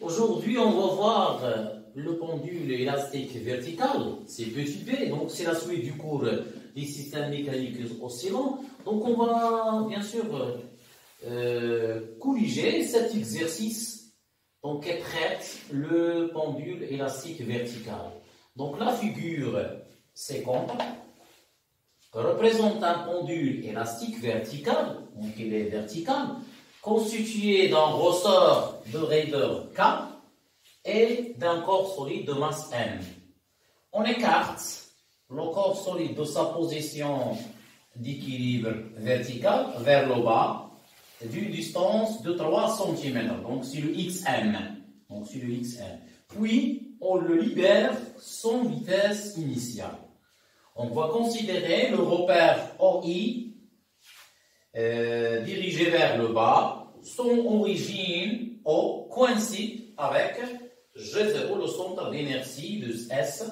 Aujourd'hui, on va voir le pendule élastique vertical, c'est petit p, donc c'est la suite du cours des systèmes mécaniques oscillants. Donc on va bien sûr corriger cet exercice donc, qui traite le pendule élastique vertical. Donc la figure 50 représente un pendule élastique vertical, donc il est vertical, constitué d'un ressort de raideur K et d'un corps solide de masse M. On écarte le corps solide de sa position d'équilibre vertical vers le bas d'une distance de 3 cm, donc sur le XM. Puis, on le libère sans vitesse initiale. On va considérer le repère OI dirigé vers le bas. Son origine O coïncide avec G0, le centre d'inertie de S,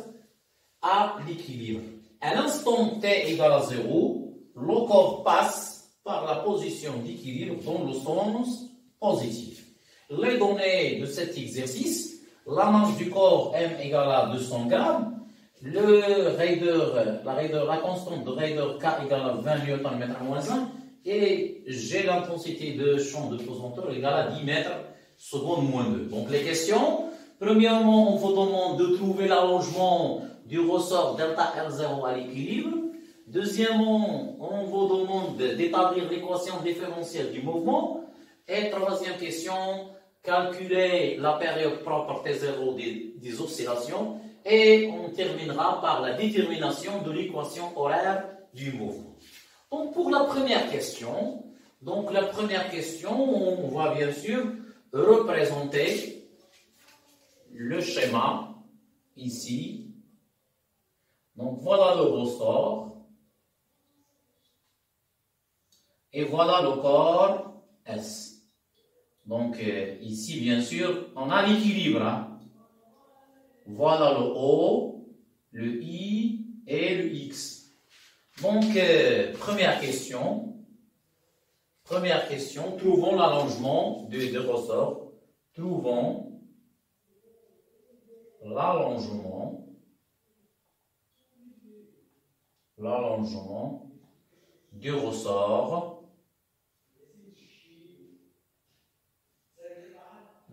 à l'équilibre. À l'instant t égale à 0, le corps passe par la position d'équilibre dans le sens positif. Les données de cet exercice, la masse du corps M égale à 200 grammes, la constante de raideur K égale à 20 Nm/-1, et j'ai l'intensité de champ de pesanteur égale à 10 mètres seconde moins 2. Donc les questions, premièrement, on vous demande de trouver l'allongement du ressort delta L0 à l'équilibre. Deuxièmement, on vous demande d'établir l'équation différentielle du mouvement. Et troisième question, calculer la période propre T0 des oscillations. Et on terminera par la détermination de l'équation horaire du mouvement. Donc pour la première question, on va bien sûr représenter le schéma ici. Donc voilà le ressort. Et voilà le corps S. Donc ici, bien sûr, on a l'équilibre. Hein. Voilà le O, le I et le X. Donc, première question, trouvons l'allongement de ressort. Trouvons l'allongement du ressort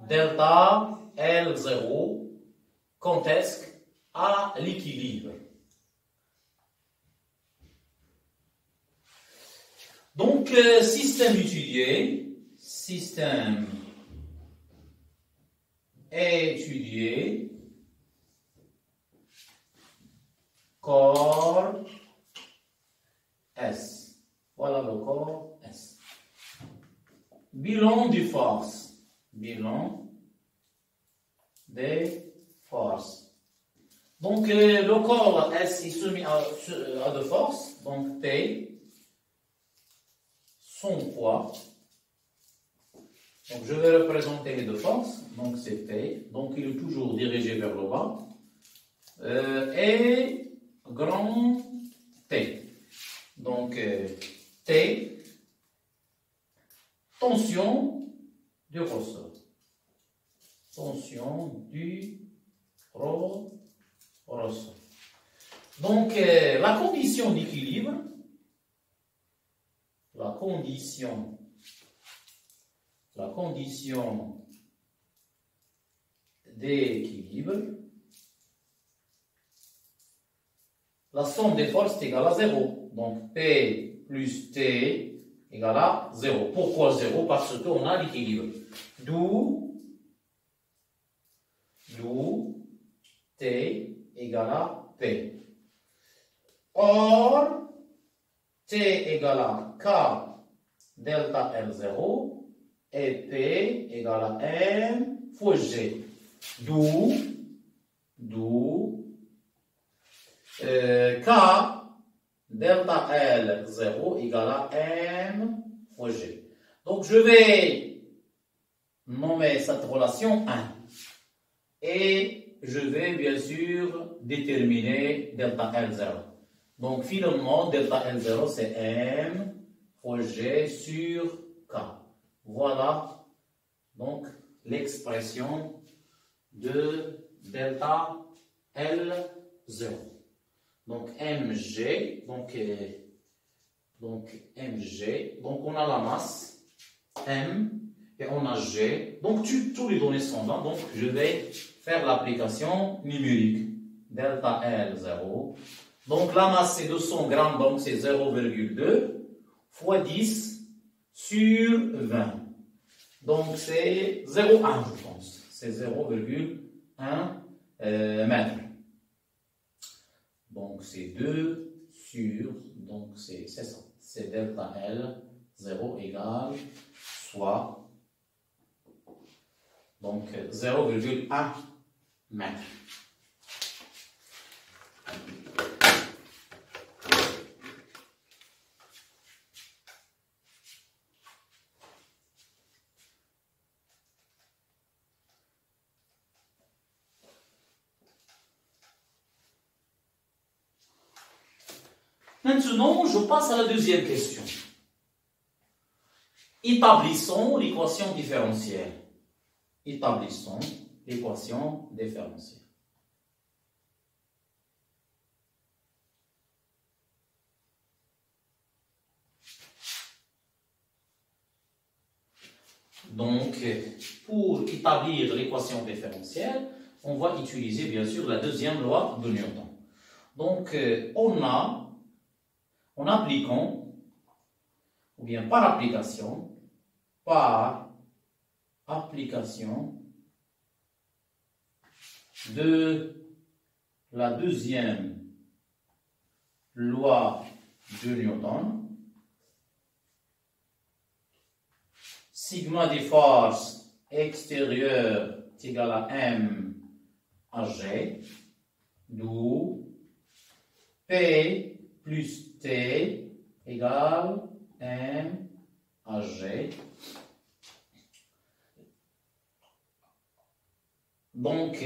delta L0 contexte à l'équilibre. Donc, système étudié, corps S. Voilà le corps S. Bilan des forces. Donc, le corps S est soumis à de forces, donc P. Son poids. Donc, je vais représenter les deux forces. Donc, c'est P. Donc, il est toujours dirigé vers le bas. Et grand T. Donc, T. Tension du ressort. Ressort. Donc, la condition d'équilibre. La condition d'équilibre, la somme des forces est égale à 0. Donc P plus T égale à 0. Pourquoi 0? Parce qu'on a l'équilibre. D'où T égale à P. Or, T égale à K delta L0 et P égale à M fois G. D'où K delta L0 égale à M fois G. Donc je vais nommer cette relation 1. Et je vais bien sûr déterminer delta L0. Donc, finalement, delta L0, c'est M fois G sur K. Voilà, donc, l'expression de delta L0. Donc mg, donc mg, donc on a la masse m et on a g. Donc tous les données sont là, donc je vais faire l'application numérique. Delta L0. Donc la masse c'est 200 grammes, donc c'est 0,2 fois 10 sur 20. Donc c'est 0,1 je pense. C'est 0,1 mètre. Donc c'est 2 sur, donc c'est ça. C'est delta L 0 égale soit donc 0,1 mètre. Maintenant, je passe à la deuxième question. Établissons l'équation différentielle. Établissons l'équation différentielle. Donc, pour établir l'équation différentielle, on va utiliser bien sûr la deuxième loi de Newton. Donc, en appliquant, ou bien par application de la deuxième loi de Newton, sigma des forces extérieures est égal à M à G, d'où P plus T égale M à G. Donc,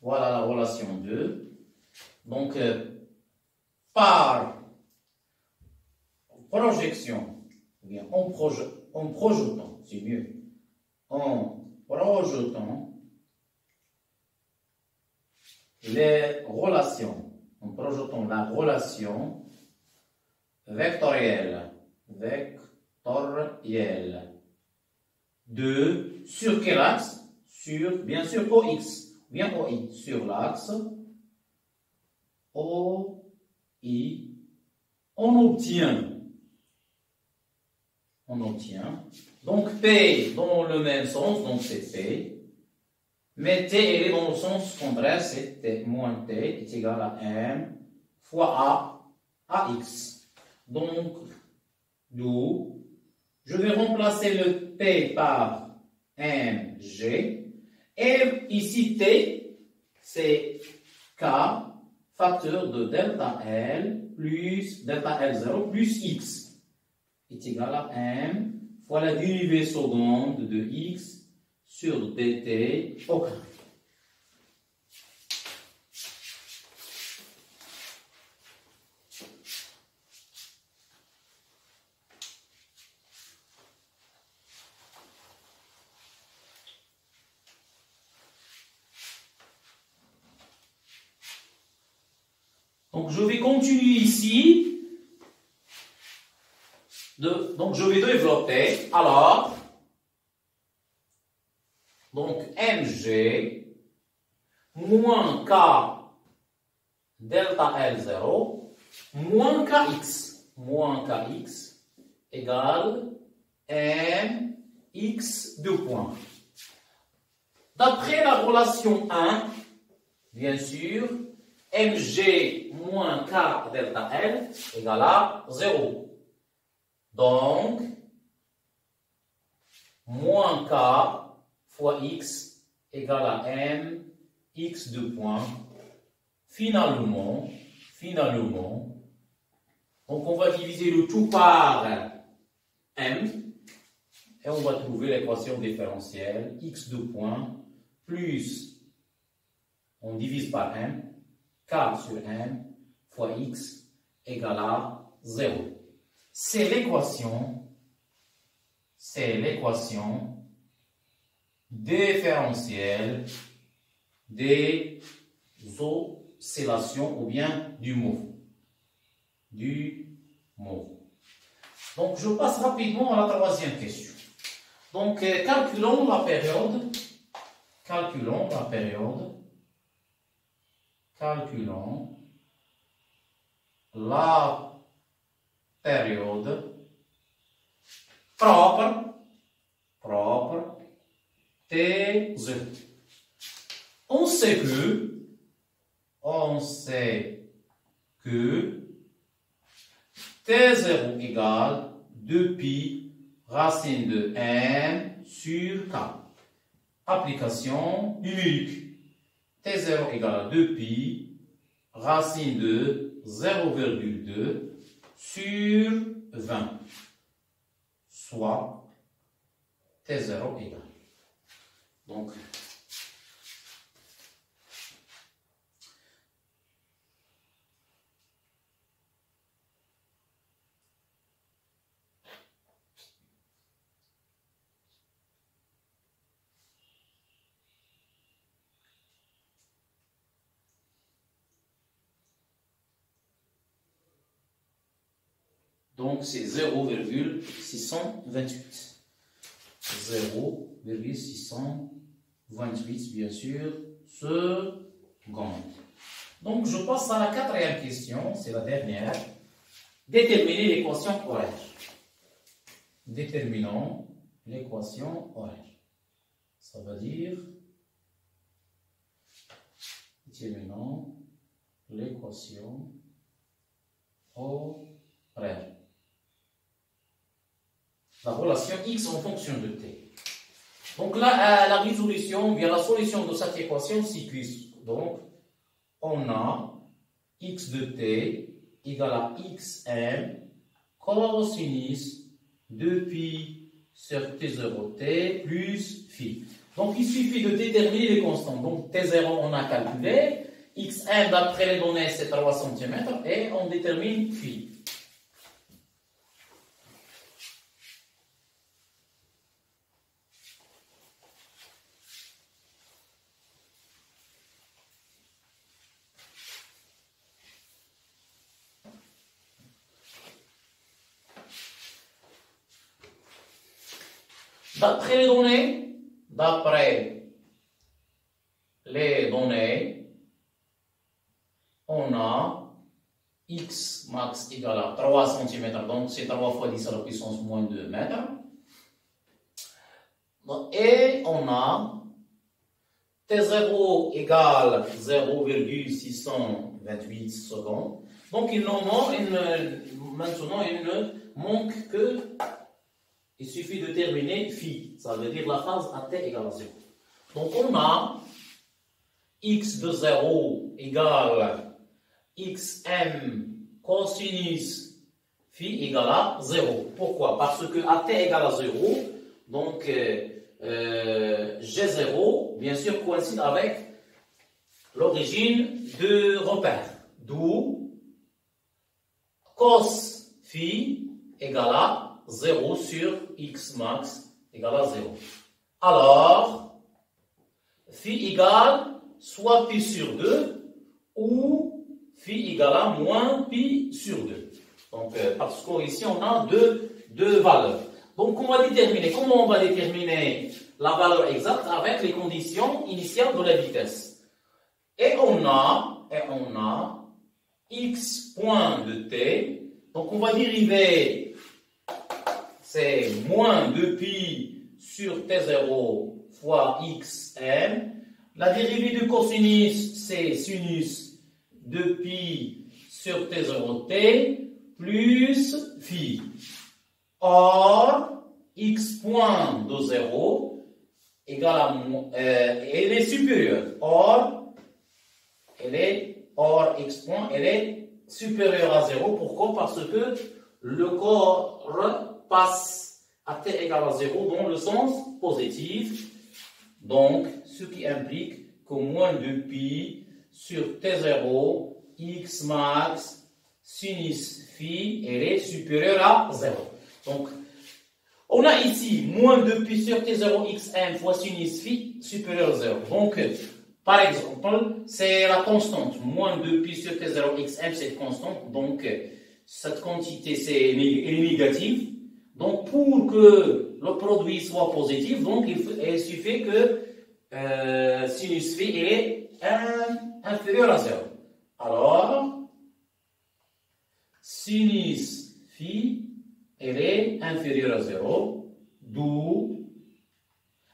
voilà la relation 2. Donc, par projection, ou bien en projetant, c'est mieux, en projetant les relations, en projetant la relation vectorielle de sur quel axe? Sur, bien sûr, OX, bien OI, sur l'axe OI, on obtient, donc P dans le même sens, donc c'est P, mais T elle est dans le sens contraire, c'est T moins T est égal à M fois AX. Donc, d'où je vais remplacer le P par MG. Et ici, T, c'est K, facteur de delta L plus delta L0 plus X est égal à M fois la dérivée seconde de X sur dt au carré. Donc je vais continuer ici. Donc je vais développer. Alors, donc mg moins k delta L0 moins kx égale mx deux points. D'après la relation 1, bien sûr, mg moins k delta L égale à 0. Donc, moins k fois x égale à m, x deux points. Finalement, donc on va diviser le tout par m et on va trouver l'équation différentielle x deux points plus, on divise par m, k sur m fois x égale à 0. C'est l'équation différentiel des oscillations ou bien du mouvement. Donc, je passe rapidement à la troisième question. Donc, calculons la période. Calculons la période propre T0. On sait que T0 égale 2pi racine de n sur k. Application numérique. T0 égale 2pi racine de 0,2 sur 20, soit T0 égale. Donc, c'est 0,628. 0,628, bien sûr, secondes. Donc, je passe à la quatrième question, c'est la dernière. Déterminer l'équation horaire. Déterminons l'équation horaire. Ça veut dire, déterminons l'équation horaire. La relation x en fonction de t. Donc là, la résolution, bien la solution de cette équation s'épuise. Donc, on a x de t égale à xm cosinus de pi sur t0t plus phi. Donc, il suffit de déterminer les constantes. Donc, t0, on a calculé. xm, d'après les données, c'est 3 cm. Et on détermine phi. D'après les données, on a x max égale à 3 cm, donc c'est 3 fois 10 à la puissance moins 2 mètres. Et on a T0 égale 0,628 secondes. Donc maintenant, il ne manque que... Il suffit de terminer phi, ça veut dire la phase à t égale à 0. Donc on a x de 0 égale xm cosinus phi égale à 0. Pourquoi? Parce que à t égale à 0, donc G0, bien sûr, coïncide avec l'origine de repère. D'où cos phi égale à 0 sur x max égale à 0. Alors, phi égale soit pi sur 2 ou phi égale à moins pi sur 2. Donc, parce qu'ici, on a deux valeurs. Donc, comment on va déterminer la valeur exacte avec les conditions initiales de la vitesse? Et on a x point de t. Donc, on va dériver. C'est moins 2pi sur t0 fois xm. La dérivée du cosinus, c'est sinus 2pi sur t0t plus phi. Or, x point de 0 égale à... elle est supérieure. Or, x point, elle est supérieure à 0. Pourquoi? Parce que le corps passe à t égale à 0 dans le sens positif. Donc, ce qui implique que moins de pi sur t0, x max, sinus phi, elle est supérieure à 0. Donc, On a ici moins 2pi sur t0 xm fois sinus phi supérieur à 0. Donc, par exemple, c'est la constante. Moins 2pi sur t0 xm, c'est constante. Donc, cette quantité, elle est négative. Donc, pour que le produit soit positif, donc, il suffit que sinus phi est inférieur à 0. Alors, sinus phi, elle est inférieure à 0, d'où,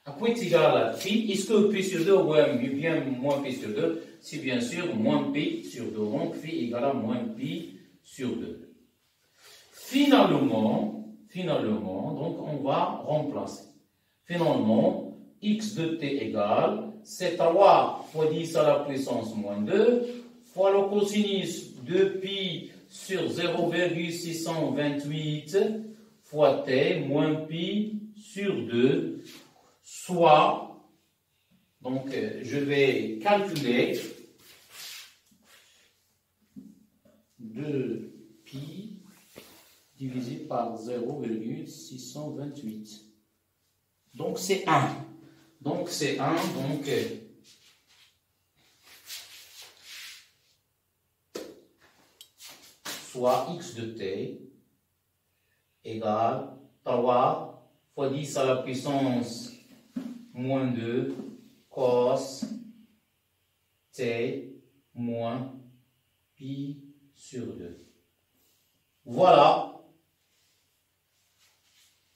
à quoi est égal à phi? Est-ce que pi sur 2 ou bien moins pi sur 2? C'est bien sûr moins pi sur 2. Donc, phi égale à moins pi sur 2. Finalement, donc, on va remplacer. Finalement, x de t égale, c'est 3 fois 10 à la puissance moins 2, fois le cosinus de pi sur 0,628 fois t moins pi sur 2, soit, donc je vais calculer 2pi divisé par 0,628. Donc c'est 1. Donc c'est 1, donc soit x de t égale 3 fois 10 à la puissance moins 2 cos t moins pi sur 2. Voilà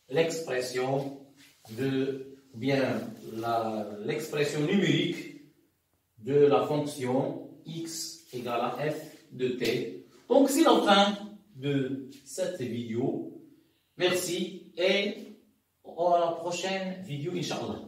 l'expression l'expression numérique de la fonction x égale à f de t. Donc, c'est la fin de cette vidéo. Merci et à la prochaine vidéo, Inch'Allah.